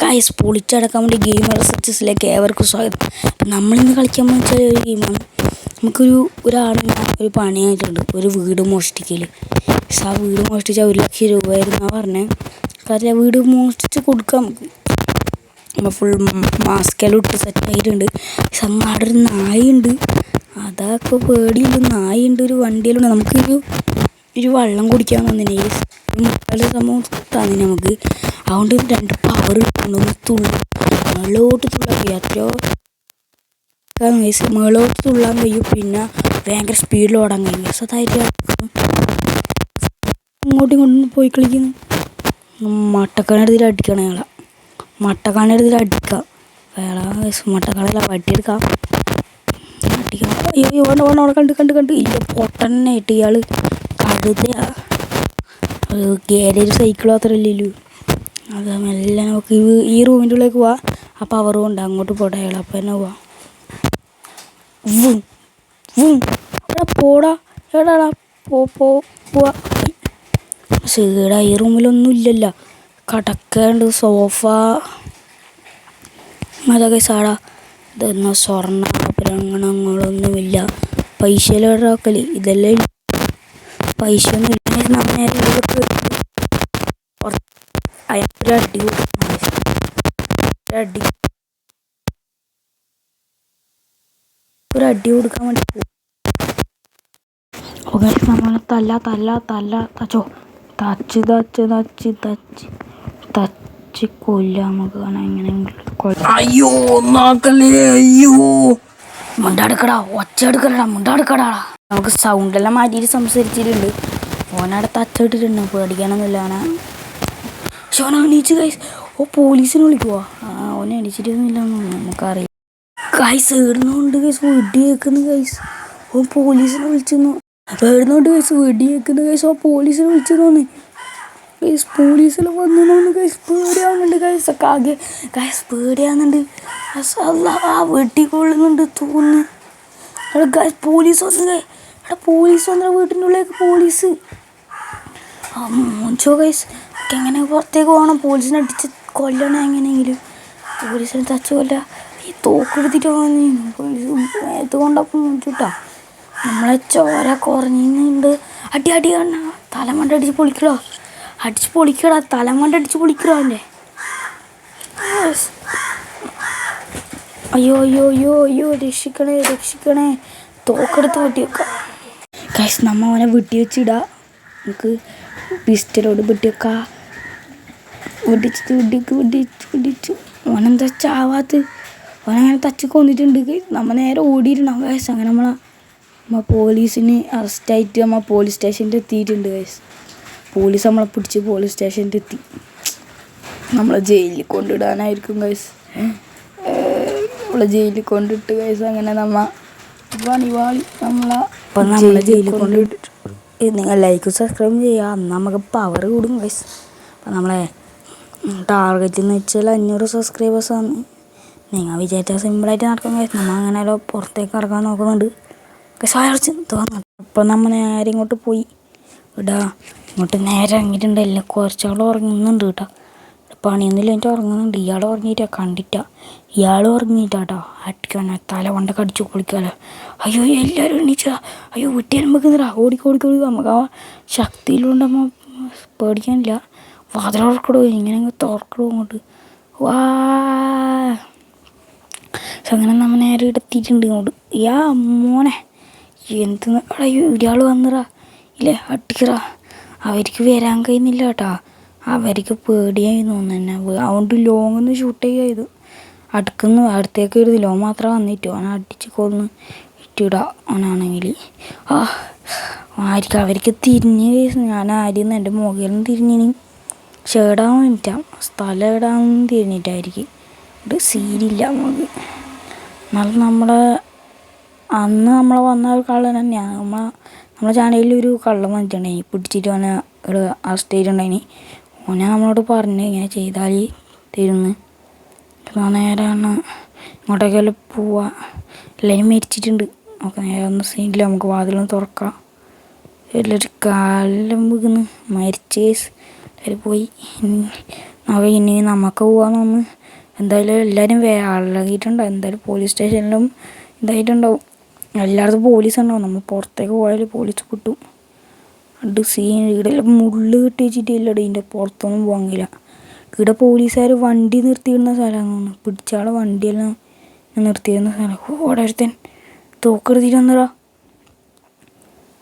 Guys പൊളിച്ചടക്കാൻ വേണ്ടി gamer സക്സസിലേക്ക് ഏവർക്കും സ്വാഗതം. അപ്പം നമ്മളിന്ന് കളിക്കാൻ വെച്ചാൽ ഒരു ഗെയിമാണ്. ഒരാളിന് ഒരു പണിയായിട്ടുണ്ട്, ഒരു വീട് മോഷ്ടിക്കൽ. ആ വീട് മോഷ്ടിച്ചാൽ 1,00,000 രൂപയായിരുന്നു പറഞ്ഞത്. കാരണം വീട് മോഷ്ടിച്ച് കൊടുക്കാം നമുക്ക്. നമ്മൾ ഫുൾ മാസ്കെല്ലാം ഇട്ട് സെറ്റായിട്ടുണ്ട്. അങ്ങാടെ ഒരു നായുണ്ട്, അതൊക്കെ പേടിയുണ്ട്. നായുണ്ട്, ഒരു വണ്ടിയിലുണ്ട്. നമുക്കൊരു വെള്ളം കുടിക്കാൻ വന്നിന് മുക്കാൽ സംഭവം തന്നിന് നമുക്ക്. അതുകൊണ്ട് 2 പവർ കിട്ടുന്നുണ്ട്. മേളോട്ട് തുള്ളാൻ കഴിയും, എത്രയോ മേളോട്ട് തുള്ളാൻ കഴിയും. പിന്നെ ഭയങ്കര സ്പീഡിൽ ഓടാൻ കഴിയും. അതായിട്ട് ഇങ്ങോട്ടും ഇങ്ങോട്ടും പോയി കളിക്കുന്നു. മട്ടക്കാണെടുത്തിട്ട് അടിക്കണം അയാളെ. മട്ടക്കാണെടുത്തിട്ട് അടിക്കാം അയാളെ. മട്ടക്കാളല്ല വട്ടിയെടുക്കാം, അടിക്കാം. അയ്യോ കണ്ട് ഇല്ല പൊട്ടനായിട്ട് ഇയാൾ കടുതയാ. ഗാരേജ് സൈക്കിൾ മാത്രമല്ലല്ലോ. അത് മെല്ലെ നമുക്ക് ഈ റൂമിൻ്റെ ഉള്ളിലേക്ക് പോവാം. ആ പവറും ഉണ്ട്, അങ്ങോട്ട് പോട്ടെ അയാൾ. അപ്പം തന്നെ പോവാം. പോടാ എടാടാ പോവാ. സീടാ ഈ റൂമിലൊന്നും ഇല്ലല്ലോ. കടക്കേണ്ട സോഫ അതൊക്കെ സാടാ. ഇതൊന്നും സ്വർണ്ണങ്ങളൊന്നുമില്ല. പൈസയിലൊരാക്കല് ഇതെല്ലാം പൈസ ഒന്നും ഇല്ല. ഒരു അടി കൊടുക്കാൻ വേണ്ടി പോകും. നമ്മളെ തച്ച് കൊല്ലാം നമുക്ക്. അയ്യോ നോക്കല്ലേ, അയ്യോ മുണ്ടാടുക്കടാ, ഒച്ച എടുക്കലടാ, മുണ്ടാടുക്കടാ. നമുക്ക് സൗണ്ടെല്ലാം മാറ്റിയിട്ട് സംസാരിച്ചിട്ടുണ്ട്. ഓനവിടെ തച്ചിട്ടിട്ടുണ്ട്, പേടിക്കാനൊന്നുമില്ല. ഓനെ എണീച്ച് ഗൈസ്. പോലീസിനെ വിളിക്കുവാ. ഓനെ എണീച്ചിട്ടൊന്നുമില്ലെന്ന് നമുക്കറിയാം. ഗൈസ് ഏടുന്നുണ്ട് ഗൈസ്, വെടി കേൾക്കുന്നു ഗൈസ്. ഓൻ പോലീസിനെ വിളിച്ചെന്നു. ഏടുന്നുണ്ട് ഗൈസ്, വെടി കേൾക്കുന്നു ഗൈസ്. പോലീസിനെ വിളിച്ചെന്നു ഗൈസ്. പോലീസിനെ വന്നു ഗൈസ്. പേടിയാവുന്നുണ്ട് ഗൈസ്. ആകെ ഗൈസ് പേടിയാവുന്നുണ്ട്. ആ വെടി കൊള്ളുന്നുണ്ട് തോന്നുന്നു. ഗൈസ് പോലീസ് വന്നു. പോലീസ് വന്ന വീട്ടിൻ്റെ ഉള്ളിലേക്ക് പോലീസ്. മോഞ്ചോ ഗൈസ്. എങ്ങനെ പുറത്തേക്ക് പോകണം? പോലീസിനെ അടിച്ച് കൊല്ലണം എങ്ങനെയെങ്കിലും. പോലീസിനെ തച്ച് കൊല്ല. ഈ തോക്കെടുത്തിട്ട് പോകുന്നു പോലീസ്. ഏതുകൊണ്ടപ്പം മോഞ്ചൂട്ടാ നമ്മളെ ചോര കുറഞ്ഞുണ്ട്. അടി കണ്ണ തലമണ്ട അടിച്ച് പൊളിക്കടോ. തലമണ്ട അടിച്ച് പൊളിക്കടോ അവൻ്റെ. അയ്യോ രക്ഷിക്കണേ. തോക്കെടുത്ത് വെട്ടി വെക്കാം ഗൈസ്. നമ്മ അവനെ വെട്ടി വെച്ചിടാം. നമുക്ക് പിസ്റ്റലോട് വെട്ടി വെക്കാം. വെടിച്ചു. ഓനെന്താ ചാവാത്ത്? ഓനങ്ങനെ തച്ച് കൊന്നിട്ടുണ്ട്. നമ്മ നേരെ ഓടിയിട്ടുണ്ടാവും ഗൈസ്. അങ്ങനെ നമ്മ പോലീസിന് അറസ്റ്റായിട്ട് പോലീസ് സ്റ്റേഷനിൽ എത്തിയിട്ടുണ്ട് ഗൈസ്. പോലീസ് നമ്മളെ പിടിച്ച് പോലീസ് സ്റ്റേഷനിൽ എത്തി. നമ്മളെ ജയിലിൽ കൊണ്ടിടാനായിരിക്കും ഗൈസ്. നമ്മളെ ജയിലിൽ കൊണ്ടിട്ട് ഗൈസ്. അങ്ങനെ നമ്മളെ ജയിലിൽ കൊണ്ടിട്ടിട്ട് നിങ്ങൾ ലൈക്കും സബ്സ്ക്രൈബും ചെയ്യുക. അന്ന് നമുക്ക് പവർ കൂടും ഗൈസ്. അപ്പം നമ്മളെ ടാർഗറ്റ് എന്ന് വെച്ചാൽ 500 സബ്സ്ക്രൈബേഴ്സാണ്. നിങ്ങൾ വിചാരിച്ചാൽ സിമ്പിളായിട്ട് നടക്കും ഗൈസ്. നമ്മൾ അങ്ങനെ പുറത്തേക്ക് ഇറക്കാൻ നോക്കുന്നുണ്ട് ഗൈസ്. തോന്നുന്നു അപ്പം നമ്മൾ നേരെ ഇങ്ങോട്ട് പോയി ഇങ്ങോട്ട് നേരെ ഇറങ്ങിയിട്ടുണ്ട്. എല്ലാം കുറച്ചാൾ ഉറങ്ങുന്നുണ്ട് കേട്ടോ. പണിയൊന്നുമില്ല, എന്നിട്ട് ഉറങ്ങുന്നുണ്ട്. ഇയാൾ ഉറങ്ങിയിട്ടാട്ടോ അടിക്കാനോ തല കൊണ്ട് കടിച്ചു പൊളിക്കാലോ. അയ്യോ എല്ലാവരും എണീച്ചാ. അയ്യോ വീട്ടിൽ വെക്കുന്നില്ല. ഓടിക്കോടി നമുക്ക് ആ ശക്തിയിലുണ്ട്. നമ്മൾ പേടിക്കാനില്ല. വാതിലോർക്കടോ, ഇങ്ങനെ തുറക്കടോ അങ്ങോട്ട്. അങ്ങനെ നമ്മൾ നേരെ എടുത്തിട്ടുണ്ട് ഇങ്ങോട്ട്. മോനെ എന്തെന്ന് അയ്യോ ഒരാൾ വന്നിറാ ഇല്ലേ അടിക്കറാ. അവർക്ക് വരാൻ കഴിയുന്നില്ല കേട്ടോ. അവർക്ക് പേടിയായി തോന്നുന്നു. അതുകൊണ്ട് ലോങ്ങൊന്ന് ഷൂട്ട് ചെയ്യാത്. അടുത്തേക്ക് എഴുതില്ല. ഓൻ മാത്രം വന്നിട്ട് ഓനെ അടിച്ച് കൊന്ന് ഇട്ടിടാ. ഓനാണെങ്കിൽ അവർക്ക് തിരിഞ്ഞ് ഞാൻ ആരെയും എൻ്റെ മുകളിലും തിരിഞ്ഞിന്. പക്ഷെ ഇടാൻ വേണ്ടിയിട്ടാണ് സ്ഥലം ഇടാൻ തിരിഞ്ഞിട്ടായിരിക്കും. ഇത് സീനില്ല നമുക്ക്. എന്നാലും അന്ന് നമ്മളെ വന്ന ഒരു കള്ളൻ തന്നെയാണ്. നമ്മളെ ചാനലിൽ ഒരു കള്ളൻ വന്നിട്ടുണ്ടായി. പിടിച്ചിട്ട് ഓനെ ഇവിടെ അറസ്റ്റ് ചെയ്തിട്ടുണ്ടായിന്. ഓനെ നമ്മളോട് പറഞ്ഞ് ഇങ്ങനെ ചെയ്താൽ തരുന്ന്. നേരാണ് ഇങ്ങോട്ടേക്കെല്ലാം പോവാ. എല്ലാവരും മരിച്ചിട്ടുണ്ട്. നമുക്ക് നേരെ ഒന്നും സീനില്ല. നമുക്ക് വാതിലൊന്ന് തുറക്കാം. എല്ലാവരും കാലം വീകുന്നു. മരിച്ച കേസ് എല്ലാവരും പോയി. അവ ഇനി നമുക്ക് പോകാമെന്ന് എന്തായാലും എല്ലാവരും ഇളകിയിട്ടുണ്ടാവും. എന്തായാലും പോലീസ് സ്റ്റേഷനിലും ഇതായിട്ടുണ്ടാവും. എല്ലായിടത്തും പോലീസ് ഉണ്ടാവും. നമ്മൾ പുറത്തേക്ക് പോയാൽ പോലീസ് കിട്ടും. അത് സീൻ ഇവിടെ മുള്ള് കിട്ടി വെച്ചിട്ടില്ല. ഇതിൻ്റെ പുറത്തൊന്നും പോകാൻ കഴിയില്ല. ഇവിടെ പോലീസുകാർ വണ്ടി നിർത്തിയിടുന്ന സ്ഥലമാണ്. പിടിച്ചാളെ വണ്ടിയെല്ലാം നിർത്തിയിരുന്ന സ്ഥലം. ഓടെ ഒരുത്തൻ തോക്കെടുത്തിട്ട് വന്നടാ.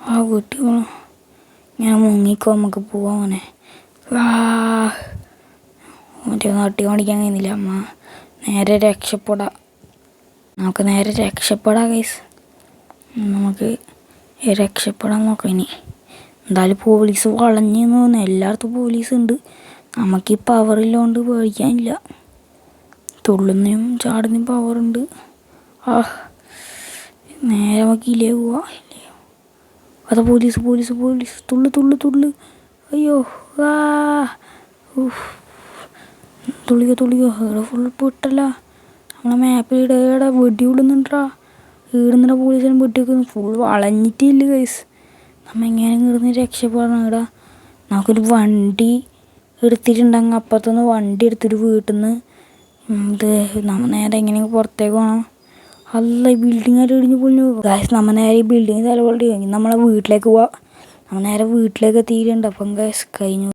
ആ വീട്ടിൽ പോകണം. ഞാൻ മുങ്ങിക്കോ, നമുക്ക് പോവാൻ മോനെ. മറ്റേ നാട്ടി കാണിക്കാൻ കഴിയുന്നില്ല. അമ്മ നേരെ രക്ഷപ്പെടാം. നമുക്ക് നേരെ രക്ഷപ്പെടാം ഗൈസ്. നമുക്ക് രക്ഷപ്പെടാൻ നോക്കാം ഇനി. എന്തായാലും പോലീസ് വളഞ്ഞു തോന്നുന്നു. എല്ലായിടത്തും പോലീസ് ഉണ്ട്. നമുക്ക് ഈ പവറില്ലാണ്ട് പേടിക്കാനില്ല. തുള്ളുന്നതും ചാടുന്നതും പവറുണ്ട്. നേരെ നമുക്ക് ഇല്ലേ പോവാ. അതാ പോലീസ് പോലീസ് പോലീസ്. തുള്ളു തുള്ളു തുള്ളു. അയ്യോ തുള്ളിക്കോ തുള്ളിക്കോ. ഇവിടെ ഫുൾ പൊട്ടല്ല. നമ്മളെ മാപ്പിൽ ഇവിടെ വെടി വിടുന്നുണ്ടാ. ഈടുന്ന പോലീസിനെ വെട്ടി വെക്കുന്നു. ഫുൾ വളഞ്ഞിട്ടില്ല ഗൈസ്. നമ്മൾ എങ്ങനെ ഇവിടുന്ന് രക്ഷപ്പെടണം. ഇവിടെ നമുക്കൊരു വണ്ടി എടുത്തിട്ടുണ്ടെങ്കിൽ അപ്പുറത്തുനിന്ന് വണ്ടി എടുത്തിട്ട് വീട്ടിൽ നിന്ന് നമ്മൾ നേരെ എങ്ങനെയെങ്കിലും പുറത്തേക്ക് പോകണം. അല്ല ഈ ബിൽഡിംഗ് ആയിട്ട് ഇടിഞ്ഞ് പൊളിഞ്ഞു ഗൈസ്. നമ്മൾ നേരെ ഈ ബിൽഡിങ് തലപോലെ നമ്മളെ വീട്ടിലേക്ക് പോവാം. നമ്മൾ നേരെ വീട്ടിലേക്ക് എത്തിയിട്ടുണ്ട്. അപ്പം ഗൈസ് കഴിഞ്ഞു.